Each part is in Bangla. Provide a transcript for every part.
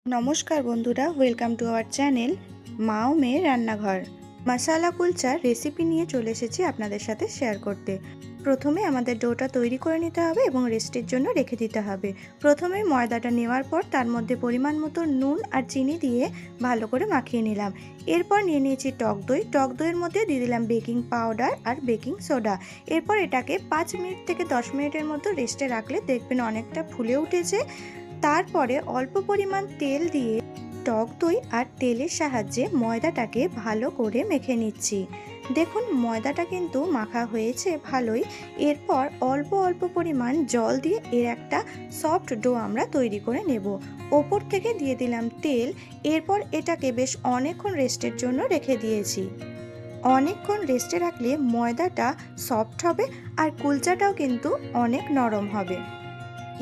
নমস্কার বন্ধুরা, ওয়েলকাম টু আওয়ার চ্যানেল মা ও মেয়ের রান্নাঘর। মশালা কুলচার রেসিপি নিয়ে চলে এসেছি আপনাদের সাথে শেয়ার করতে। প্রথমে আমাদের ডোটা তৈরি করে নিতে হবে এবং রেস্টের জন্য রেখে দিতে হবে। প্রথমে ময়দাটা নেওয়ার পর তার মধ্যে পরিমাণ মতো নুন আর চিনি দিয়ে ভালো করে মাখিয়ে নিলাম। এরপর নিয়ে নিয়েছি টক দই। টক দইয়ের মধ্যে দিয়ে দিলাম বেকিং পাউডার আর বেকিং সোডা। এরপর এটাকে 5 মিনিট থেকে 10 মিনিটের মতো রেস্টে রাখলে দেখবেন অনেকটা ফুলে উঠেছে। তারপরে অল্প পরিমাণ তেল দিয়ে টক দই আর তেলের সাহায্যে ময়দাটাকে ভালো করে মেখে নিচ্ছি। দেখুন ময়দাটা কিন্তু মাখা হয়েছে ভালোই। এরপর অল্প অল্প পরিমাণ জল দিয়ে এর একটা সফট ডো আমরা তৈরি করে নেব। ওপর থেকে দিয়ে দিলাম তেল। এরপর এটাকে বেশ অনেকক্ষণ রেস্টের জন্য রেখে দিয়েছি। অনেকক্ষণ রেস্টে রাখলে ময়দাটা সফট হবে আর কুলচাটাও কিন্তু অনেক নরম হবে।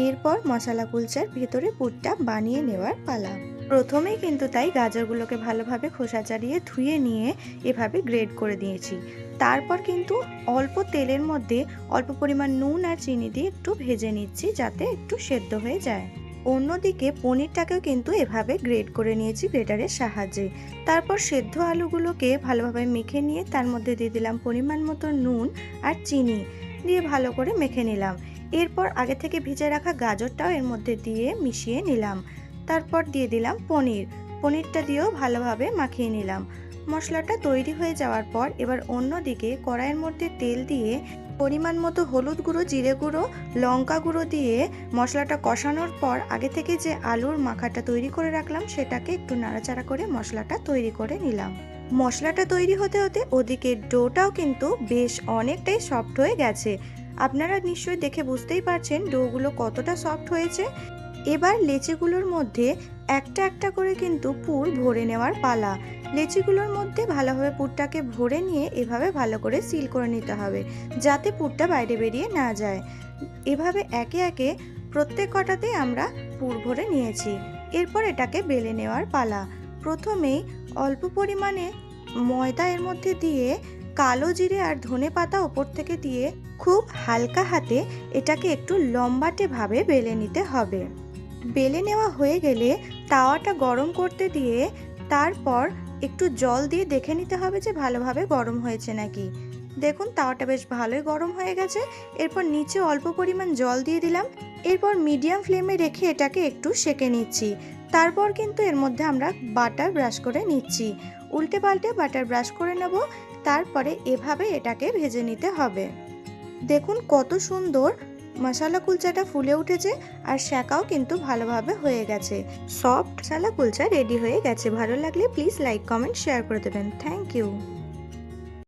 এরপর মশলা কুলচার ভেতরে পুরটা বানিয়ে নেওয়ার পালা। প্রথমেই কিন্তু তাই গাজরগুলোকে ভালোভাবে খোসা ছাড়িয়ে ধুয়ে নিয়ে এভাবে গ্রেড করে দিয়েছি। তারপর কিন্তু অল্প তেলের মধ্যে অল্প পরিমাণ নুন আর চিনি দিয়ে একটু ভেজে নিচ্ছি যাতে একটু সেদ্ধ হয়ে যায়। অন্যদিকে পনিরটাকেও কিন্তু এভাবে গ্রেড করে নিয়েছি গ্রেটারের সাহায্যে। তারপর সেদ্ধ আলুগুলোকে ভালোভাবে মেখে নিয়ে তার মধ্যে দিয়ে দিলাম পরিমাণ মতো নুন আর চিনি দিয়ে ভালো করে মেখে নিলাম। এরপর আগে থেকে ভেজে রাখা গাজরটাও এর মধ্যে দিয়ে মিশিয়ে নিলাম। তারপর দিয়ে দিলাম পনিরটা দিয়েও ভালোভাবে মাখিয়ে নিলাম। মশলাটা তৈরি হয়ে যাওয়ার পর এবার অন্যদিকে কড়াইয়ের মধ্যে তেল দিয়ে পরিমাণ মতো হলুদ গুঁড়ো, জিরে গুঁড়ো, লঙ্কা গুঁড়ো দিয়ে মশলাটা কষানোর পর আগে থেকে যে আলুর মাখাটা তৈরি করে রাখলাম সেটাকে একটু নাড়াচাড়া করে মশলাটা তৈরি করে নিলাম। মশলাটা তৈরি হতে হতে ওদিকে ডোটাও কিন্তু বেশ অনেকটাই সফট হয়ে গেছে। আপনারা নিশ্চয়ই দেখে বুঝতেই পারছেন ডোগুলো কতটা সফট হয়েছে। এবার লেচিগুলোর মধ্যে একটা একটা করে কিন্তু পুর ভরে নেওয়ার পালা। লেচিগুলোর মধ্যে ভালোভাবে পুরটাকে ভরে নিয়ে এভাবে ভালো করে সিল করে নিতে হবে যাতে পুরটা বাইরে বেরিয়ে না যায়। এভাবে একে একে প্রত্যেক কটাতেই আমরা পুর ভরে নিয়েছি। এরপর এটাকে বেলে নেওয়ার পালা। প্রথমেই অল্প পরিমাণে ময়দা এর মধ্যে দিয়ে কালো জিরে আর ধনে পাতা ওপর থেকে দিয়ে খুব হালকা হাতে এটাকে একটু লম্বাটে ভাবে বেলে নিতে হবে। বেলে নেওয়া হয়ে গেলে তাওয়াটা গরম করতে দিয়ে তারপর একটু জল দিয়ে দেখে নিতে হবে যে ভালোভাবে গরম হয়েছে নাকি। দেখুন তাওয়াটা বেশ ভালোই গরম হয়ে গেছে। এরপর নিচে অল্প পরিমাণ জল দিয়ে দিলাম। এরপর মিডিয়াম ফ্লেমে রেখে এটাকে একটু সেঁকে নিচ্ছি। তারপর কিন্তু এর মধ্যে আমরা বাটার ব্রাশ করে নিচ্ছি। উল্টে পাল্টে বাটার ব্রাশ করে নেব। তারপরে এভাবে এটাকে ভেজে নিতে হবে। দেখুন কত সুন্দর মশলা কুলচাটা ফুলে উঠেছে আর সেকাও কিন্তু ভালোভাবে হয়ে গেছে। সফট মশলা কুলচা রেডি হয়ে গেছে। ভালো লাগলে প্লিজ লাইক, কমেন্ট, শেয়ার করে দেবেন। Thank you.